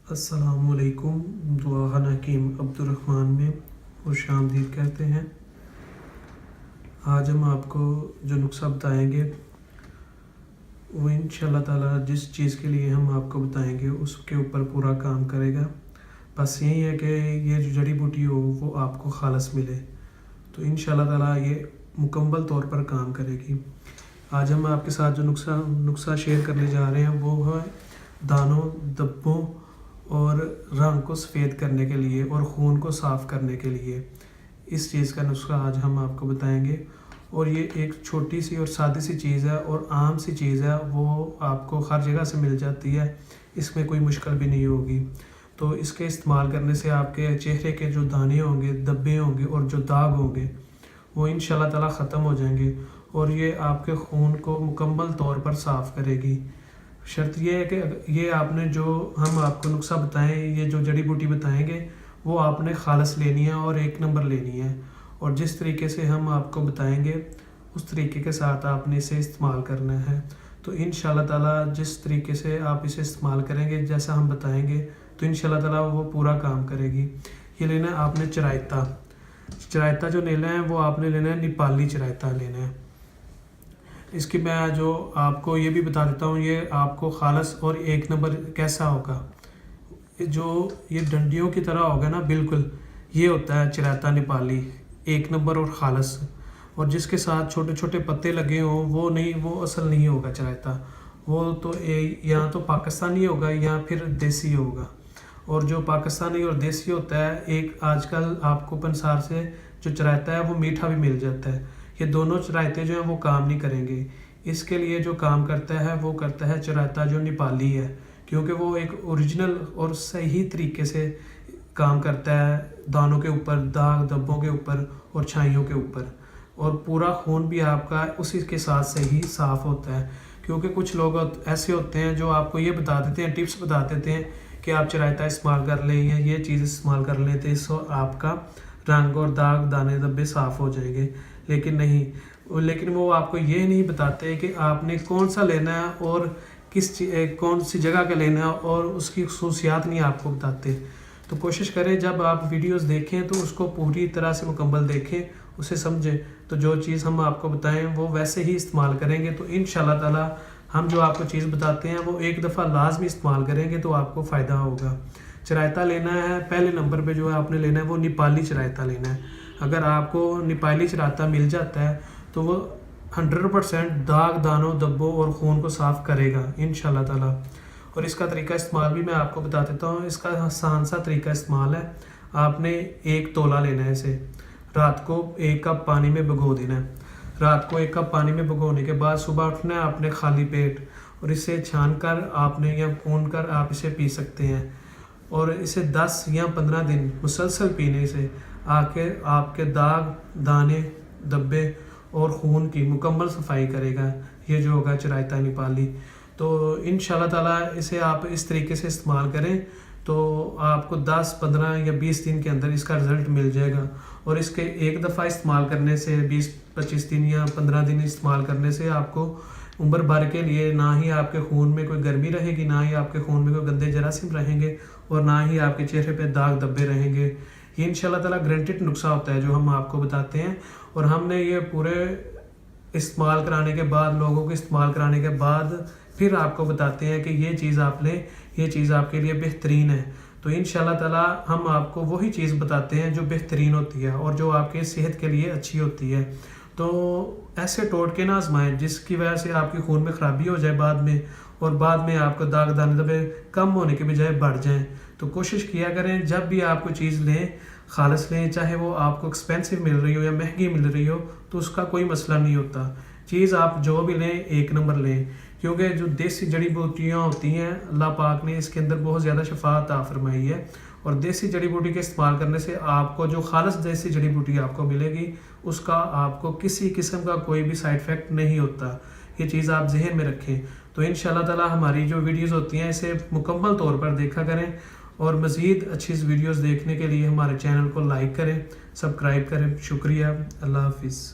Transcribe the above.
السلام علیکم۔ دعا حکیم عبدالرحمن میں خوش آمدید کہتے ہیں۔ آج ہم آپ کو جو نسخہ بتائیں گے وہ انشاءاللہ تعالی جس چیز کے لیے ہم آپ کو بتائیں گے اس کے اوپر پورا کام کرے گا۔ بس یہی ہے کہ یہ جو جڑی بوٹی ہو وہ آپ کو خالص ملے، تو انشاءاللہ تعالی یہ مکمل طور پر کام کرے گی۔ آج ہم آپ کے ساتھ جو نسخہ شیئر کرنے جا رہے ہیں وہ ہے دانوں، دبوں اور رنگ کو سفید کرنے کے لیے اور خون کو صاف کرنے کے لیے اس چیز کا نسخہ آج ہم آپ کو بتائیں گے۔ اور یہ ایک چھوٹی سی اور سادی سی چیز ہے اور عام سی چیز ہے، وہ آپ کو ہر جگہ سے مل جاتی ہے، اس میں کوئی مشکل بھی نہیں ہوگی۔ تو اس کے استعمال کرنے سے آپ کے چہرے کے جو دانے ہوں گے، دبے ہوں گے اور جو داغ ہوں گے وہ انشاءاللہ تعالی ختم ہو جائیں گے اور یہ آپ کے خون کو مکمل طور پر صاف کرے گی۔ شرط یہ ہے کہ یہ آپ نے جو ہم آپ کو نسخہ بتائیں، یہ جو جڑی بوٹی بتائیں گے وہ آپ نے خالص لینی ہے اور 1 نمبر لینی ہے، اور جس طریقے سے ہم آپ کو بتائیں گے اس طریقے کے ساتھ آپ نے اسے استعمال کرنا ہے۔ تو انشاءاللہ تعالی جس طریقے سے آپ اسے استعمال کریں گے جیسا ہم بتائیں گے تو انشاءاللہ تعالی وہ پورا کام کرے گی۔ یہ لینا ہے آپ نے چرائتا جو لینا ہے وہ آپ نے لینا ہے نیپالی چرائتا لینا ہے۔ اس کی میں جو آپ کو یہ بھی بتا دیتا ہوں، یہ آپ کو خالص اور 1 نمبر کیسا ہوگا، جو یہ ڈنڈیوں کی طرح ہوگا نا، بالکل یہ ہوتا ہے چرائتا نیپالی 1 نمبر اور خالص، اور جس کے ساتھ چھوٹے چھوٹے پتے لگے ہوں وہ اصل نہیں ہوگا چرائتا، وہ تو یا تو پاکستانی ہوگا یا پھر دیسی ہوگا۔ اور جو پاکستانی اور دیسی ہوتا ہے، ایک آج کل آپ کو پنسار سے جو چرائتا ہے وہ میٹھا بھی مل جاتا ہے، یہ دونوں چرائتے جو ہیں وہ کام نہیں کریں گے۔ اس کے لیے جو کام کرتا ہے وہ کرتا ہے چرائتا جو نیپالی ہے، کیونکہ وہ ایک اوریجنل اور صحیح طریقے سے کام کرتا ہے دانوں کے اوپر، داغ دبوں کے اوپر اور چھائیوں کے اوپر، اور پورا خون بھی آپ کا اسی کے ساتھ صحیح صاف ہوتا ہے۔ کیونکہ کچھ لوگ ایسے ہوتے ہیں جو آپ کو یہ بتا دیتے ہیں، ٹپس بتا دیتے ہیں کہ آپ چرائتا استعمال کر لیں یا یہ چیز استعمال کر لیں تو اس سے آپ کا رنگ اور داغ دانے دبے صاف ہو جائیں گے، لیکن وہ آپ کو یہ نہیں بتاتے کہ آپ نے کون سا لینا ہے اور کون سی جگہ کا لینا ہے، اور اس کی خصوصیات نہیں آپ کو بتاتے۔ تو کوشش کریں جب آپ ویڈیوز دیکھیں تو اس کو پوری طرح سے مکمل دیکھیں، اسے سمجھیں، تو جو چیز ہم آپ کو بتائیں وہ ویسے ہی استعمال کریں گے تو انشاءاللہ تعالی ہم جو آپ کو چیز بتاتے ہیں وہ 1 دفعہ لازمی استعمال کریں گے تو آپ کو فائدہ ہوگا۔ چرائتا لینا ہے، پہلے نمبر پہ جو ہے آپ نے لینا ہے وہ نیپالی چرائتا لینا ہے۔ اگر آپ کو نیپالی چرائتا مل جاتا ہے تو وہ 100% داغ دانوں دبوں اور خون کو صاف کرے گا انشاءاللہ تعالی۔ اور اس کا طریقہ استعمال بھی میں آپ کو بتا دیتا ہوں۔ اس کا آسان سا طریقہ استعمال ہے، آپ نے 1 تولہ لینا ہے، اسے رات کو 1 کپ پانی میں بھگو دینا ہے۔ رات کو 1 کپ پانی میں بھگونے کے بعد صبح اٹھنا ہے آپ نے خالی پیٹ، اور اسے چھان کر آپ نے یا بھون کر آپ اسے پی سکتے ہیں، اور اسے 10 یا 15 دن مسلسل پینے سے آپ کے داغ دانے دبے اور خون کی مکمل صفائی کرے گا، یہ جو ہوگا چرائتا نیپالی۔ تو انشاءاللہ تعالی اسے آپ اس طریقے سے استعمال کریں تو آپ کو 10 15 یا 20 دن کے اندر اس کا رزلٹ مل جائے گا، اور اس کے 1 دفعہ استعمال کرنے سے 20 25 دن یا 15 دن استعمال کرنے سے آپ کو عمر بھر کے لیے نہ ہی آپ کے خون میں کوئی گرمی رہے گی، نہ ہی آپ کے خون میں کوئی گندے جراثیم رہیں گے، اور نہ ہی آپ کے چہرے پہ داغ دبے رہیں گے۔ یہ انشاءاللہ تعالی گارنٹیڈ نسخہ ہوتا ہے جو ہم آپ کو بتاتے ہیں، اور ہم نے یہ پورے استعمال کرانے کے بعد، لوگوں کو استعمال کرانے کے بعد پھر آپ کو بتاتے ہیں کہ یہ چیز آپ لیں، یہ چیز آپ کے لیے بہترین ہے۔ تو انشاءاللہ تعالی ہم آپ کو وہی چیز بتاتے ہیں جو بہترین ہوتی ہے اور جو آپ کے صحت کے لیے اچھی ہوتی ہے۔ تو ایسے ٹوٹکے نہ آزمائیں جس کی وجہ سے آپ کی خون میں خرابی ہو جائے بعد میں آپ کو داغ دانے دبے کم ہونے کے بجائے بڑھ جائیں۔ تو کوشش کیا کریں جب بھی آپ کو چیز لیں خالص لیں، چاہے وہ آپ کو ایکسپینسو مل رہی ہو یا مہنگی مل رہی ہو، تو اس کا کوئی مسئلہ نہیں ہوتا۔ چیز آپ جو بھی لیں 1 نمبر لیں، کیونکہ جو دیسی جڑی بوٹیاں ہوتی ہیں اللہ پاک نے اس کے اندر بہت زیادہ شفا عطا فرمائی ہے، اور دیسی جڑی بوٹی کے استعمال کرنے سے آپ کو جو خالص دیسی جڑی بوٹی آپ کو ملے گی اس کا آپ کو کسی قسم کا کوئی بھی سائیڈ افیکٹ نہیں ہوتا، یہ چیز آپ ذہن میں رکھیں۔ تو انشاءاللہ تعالی ہماری جو ویڈیوز ہوتی ہیں اسے مکمل طور پر دیکھا کریں، اور مزید اچھی ویڈیوز دیکھنے کے لیے ہمارے چینل کو لائک کریں، سبسکرائب کریں۔ شکریہ، اللہ حافظ۔